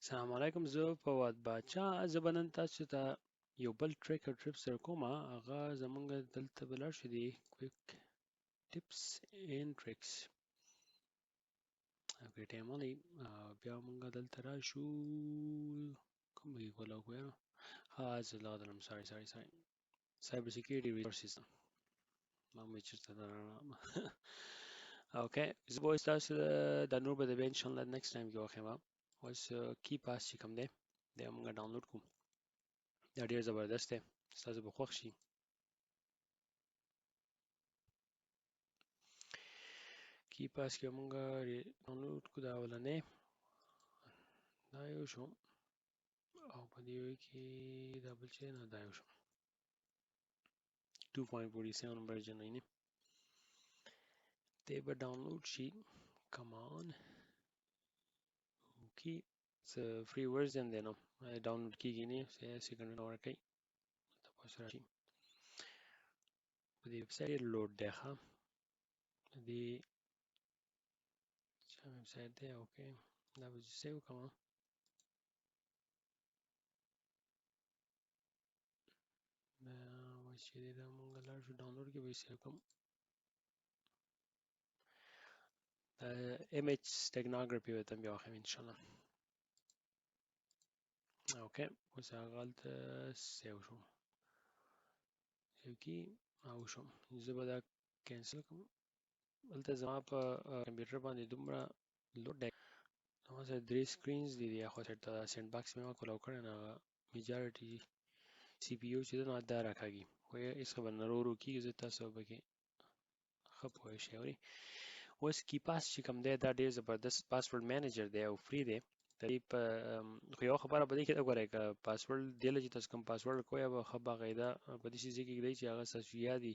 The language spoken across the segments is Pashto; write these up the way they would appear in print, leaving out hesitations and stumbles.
السلام علیکم. زه فواد باچا. زه به نن تاسو ته یو بل ټریک او ټریپس درکومه. هغه زمونږ دلته به لاړ شو دی کویک ټیپس اینډ ټریکس. اوکې ټایم ولې بیا مونږ دلته راشو. کوم به یې کولا کویا ها زه لادرم. ساري سایبر سیکیورټي ریسورسز ما مې چېرته درغلم. اوکې زه به اوس تاسو د نور به د بیا انشاءالله نیکسټ ټایم کې واخیم. اوس KePass چې کوم دی دا مونږ ډاونلوډ کوو. دا ډېر زبردست دی، ستاسو به خوښ شي. KePass کې مونږ ډاونلوډ کوو. دا اولنی دا یو شو او په دې کې دا بل چې نه دا یو شو 2.47 ورژن نه دی به ډاونلوډ شي. کمان اوکې څه فری ورژن دی نو ډاونلوډ کیږي نه سیکنډونه ورکوي تاسو راشي په دې ویب سایټ لوډ دی. ښه په دې چې ویب سایټ دی. اوکې دا به سیو کوم. چې دا مونږ لاړ شو ډاونلوډ کې به سیو کوم. image ټیکنوګرافي به بیا واخلم ان شاء الله. اوکې اوس هغه هلته سیو شو سیو کی او شو. زه به دا کینسل کوم. دلته زما په کمپیوټر باندې دومره لوډ دی. زما سره 3 سکرینز دي. اخوا سایډ ته سینډ باکس مې ما کولاو کړی نو هغه میجارټي سی پی یو چې ده نو دا راکاږي خو هېڅ خبر نه ورو کېږي. زه تاسو پکې ښه پوه شئ. اورئ اوس KePass چې کوم دی دا ډېر زبردست پاسورډ مینیجر دی او فری دی. د دې په خو یوه خبره په دې کې ده ګورئ که پاسورډ دی له چې تاسو کوم پاسورډ کوئ به ښه باقاعده په دې ځای کې ږدئ چې هغه ستاسو یادي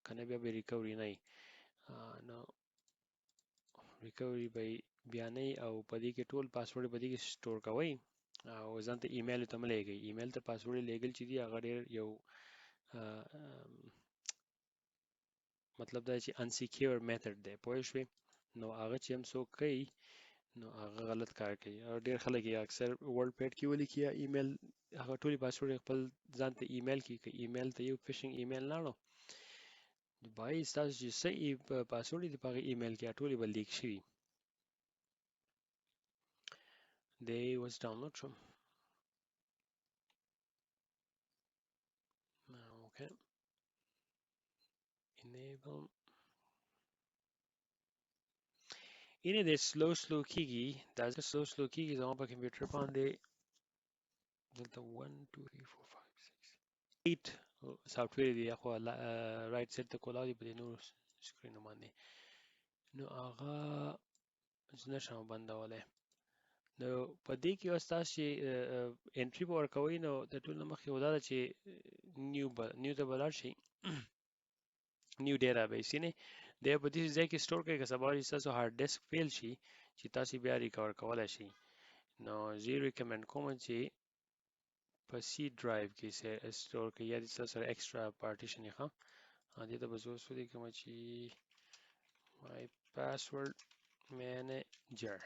که نه بیا به ریکوري نه وي نو ریکوري به بیا نه وي او په دې کې ټول پاسورډ په دې کې سټور کوئ او ځان ته ایمیل ته مه لیږئ. ایمیل ته پاسورډ لیږل چې دي هغه ډېر یو مطلب دا چې انسیکیور میتھډ دی پوه شوې. نو هغه چې هم څوک کوي نو هغه غلط کار کوي او ډېر خلک یې اکثر ورډ پیډ کې ولیکي یا ایمیل هغه ټولې پاسورډ خپل ځان ته ایمیل کې که ایمیل ته یو فشنګ ایمیل لاړو بای ستاسو چې څه پاسورډ دي په هغه ایمیل کې ټولې به لیک شوي. دی اوس ډاونلوډ شو. اوکې enable اینې د سلو کیږي. دا سلو کیږي زما په کمپیوټر باندې دلته 1 2 3 4 5 6 8 سافټویر دی خو رائټ سایډ ته کولاو دی په دې نور سکرینو باندې نو هغه نشم بندولی. نو په دې کې اوس تاسو چې انټري به ورکوئ نو د ټول نه مخکې خو دا ده چې نیو ته به لاړ شئ نیو ډیټابیس یعنې دی په دې ځای کې سټور کوئ که سبا چې ستاسو هارډ ډیسک فیل شي چې تاسو بیا ریکور کولی شئ نو زه ریکمنډ کوم چې په سی ډرایو کې سټور کړئ یا د ستاسو سره ایکسټرا پارټیشن یې ښه دې ته به زه اوس ولیکم چې my password manager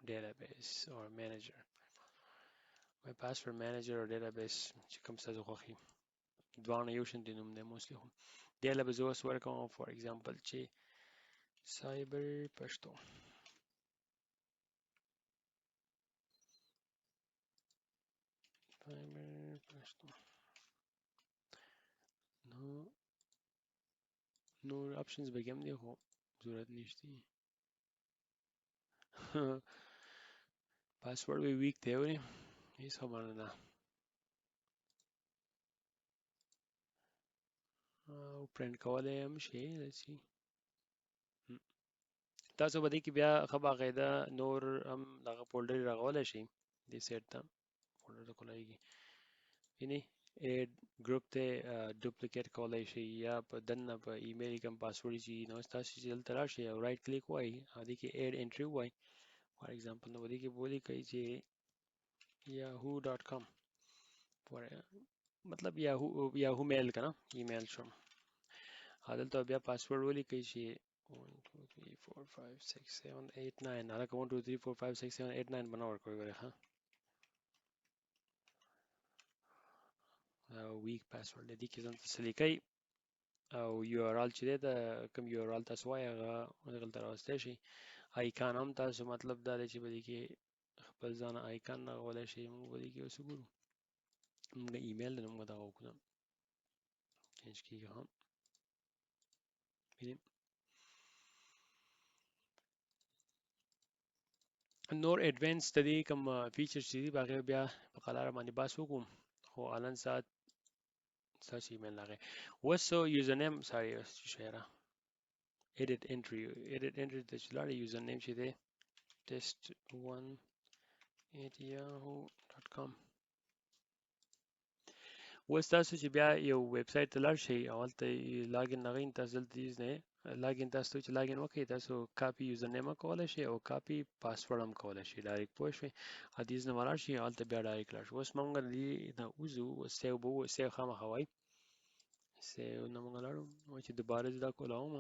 database or manager my password manager or database چې کوم ستاسو خوښي دواړه یو شان دي نوم دی موسلی خو دې له به زه اوس ورکوم فور ایگزامپل چې CyberPashto نور اپشنز به هم دي خو ضرورت نشته پاسورډ به ویک دی اورئ هیڅ خبره نه ده او پرنټ کولی هم شي تاسو په دې کې بیا ښه باقاعده نور هم دغه فولډر راغولی شئ دې سایټ ته فولډر ته کولایږي یعنې ایډ ګروپ ته ډوپلیکیټ کولی شئ یا په دننه په ایمیل کې کوم پاسورډ چې نو تاسو چې دلته راشئ او رایټ کلیک ووایئ او دې کې ایډ انټري ووایئ فار ایگزامپل نو په دې کې به ولیکئ چې yahoo.com مطلب یاهو میل که نه ایمیل شو دلته بیا پاسورډ ولیکئ چې 1 2 3 4 5 6 7 8 9 هلکه 1 2 3 4 5 6 7 8 9 بنا ورکړی ګورې ښه ویک پاسورډ دې کې ځان ته څه لیکئ او یو آر ال چې دی د کوم یو آر ال تاسو وایي هغه دلته راوستی شي آیکان هم تاسو مطلب دا دی چې په دې کې خپل ځان آیکان راغولی شي موږ په دې کې اوس وګورو موږ ایمیل دی نو موږ دغه وکړو چینج کېږي هم نور ایڈوانس د دې کوم فیچرز چې دي باغې بیا په قلاره باندې بحث وکړو خو الان ساعت ستاسو ایمیل راغی اوس یوزر نیم ساري شیره edit entry د چې لاړې یوزر نیم چې دی test1@yahoo.com اوس تاسو چې بیا یو ویب سایټ ته لاړ شئ او هلته لاګین نغئ تاسو دلته نه لاګین تاسو چې لاګین وکړئ تاسو کاپي یوزر نیم کولی شئ او کاپي پاسورډ هم کولی شئ ډایرکټ پوه شئ حدیث نه ولاړ شئ هلته بیا ډایرکټ لاړ شئ اوس موږ د دې نه وځو سیو به سیو خامخا وایي سیو نه موږ لاړو چې دوباره زه دا کولاوم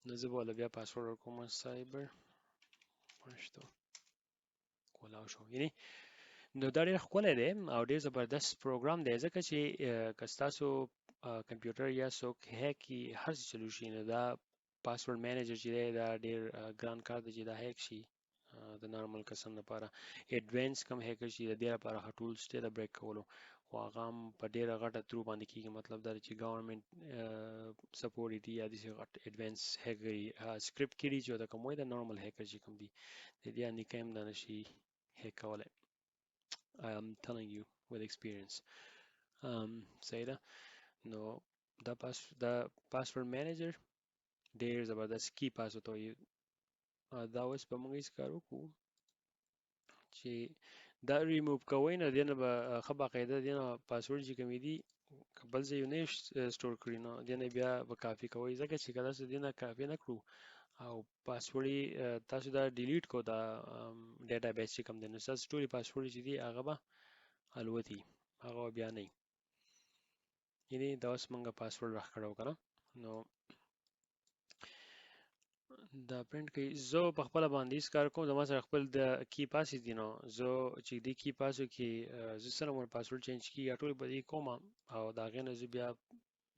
نو زه به وله بیا پاسورډ ورکوم سایبر پاشتو کولاو شو یعنی نو دا ډېر ښکلی دی او ډېر زبردست پروګرام دی ځکه چې که ستاسو کمپیوټر یا څوک هیک کي هر څه چلو شي نو دا پاسورډ مینیجر چې دی دا ډېر ګران کار دی چې دا هیک شي د نارمل کسان لپاره ایډوانس کم هیکر چې د دې لپاره ښه ټولز دی د بریک کولو خو هغه هم په ډېره غټه ترو باندې کېږي مطلب دا دی چې ګورنمنټ سپورټ دي یا داسې غټ ایډوانس هیکري سکرپټ کړي چې دا کوم وایي د نارمل هیکر چې کوم دي د دې نیکه هم دا نشي هیک کولی I am telling you with experience. صحیح ده نو دا پاسورډ مینیجر ډېر زبردست کی پاس وته وي دا اوس به موږ هېڅ کار وکړو چې دا ریموو کوئ نو دې نه به ښه باقاعده دې نه پاسورډ چې کومې دي که بل ځای یې نه سټور کړي نو دې نه بیا به کافي کوئ ځکه چې که تاسو دې نه کافي نه کړو او پاسورډ تاسو دا ډیلیټ کو دا ډیټا بیس چې کوم دی نو ستاسو ټولې پاسورډ چې دي هغه به الوتي هغه بیا نه یعنی دا اوس موږ پاسورډ راښکړو که نه نو دا پرنټ کوي زه په خپله باندې هېڅ کار کوم زما سره خپل د کی پاس دي نو زه چې دې کی پاسو کې زه څرنګه پاسورډ چینج کېږي ټول به دې کوم او د هغې نه زه بیا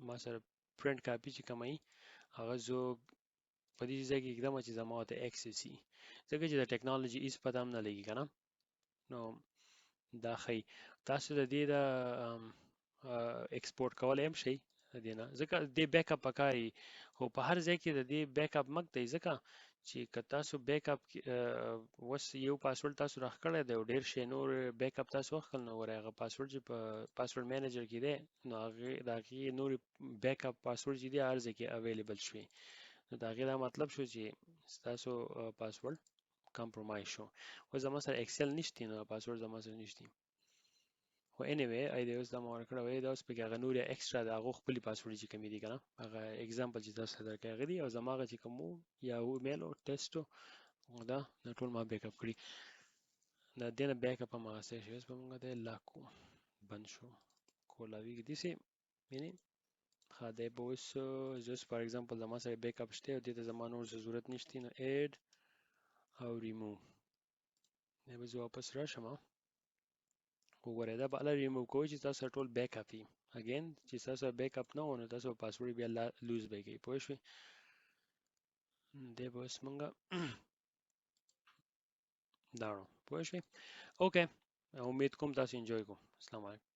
ما سره پرنټ کاپي چې کوم هغه زه په دې ځای کې ږدم چې زما ورته اکسس وي ځکه چې د ټیکنالوژي هېڅ پته هم نه لګي که نه نو دا ښیي تاسو د دې د ایکسپورټ کولی هم شئ د دې نه ځکه دې بیک اپ پکاري خو په هر ځای کې د دې بیک اپ مه ږدئ ځکه چې که تاسو بیک اپ اوس یو پاسورډ تاسو راښکړی دی او ډېر شی نور بیک اپ تاسو وښکل نو ګورئ هغه پاسورډ چې په پاسورډ مینیجر کې دی نو د هغې نورې بیک اپ پاسورډ چې دي هر ځای کې اویلیبل شوي نو د هغې دا مطلب شو چې ستاسو پاسورډ کمپرومایز شو اوس زما سره ایکسل نشتی نو پاسورډ زما سره نشتی خو anyway دا اوس دا ما ورکړی وی دا اوس پکې هغه نورې ایکسټرا د هغو ښکلي پاسورډ چې کومې دي که نه هغه اګزامپل چې تاسو ته درکړی هغه دي او زما هغه چې کوم وو یاهو ایمیل او ټیسټو دا ټول ما بیک اپ کړي د دې نه بیک اپ هم اخیستی شي اوس به موږ دی لاک کړو بند شو کولاوي داسې یعنې ښه دی به اوس زه اوس فار ایګزامپل زما سره بیک اپ شته او دې ته زما نور څه ضرورت نشته نو ایډ او ریموو دی به زه واپس راشم وګورئ دا به هله ریموو کوئ چې تاسو ټول بیک اپ وي اګین چې تاسو بیک اپ نه و نو تاسو پاسورډ بیا لوز به کوئ پوه شوئ دی به اوس موږ دا وړو پوه شوئ اوکې امید کوم تاسو انجوی کوم السلام علیکم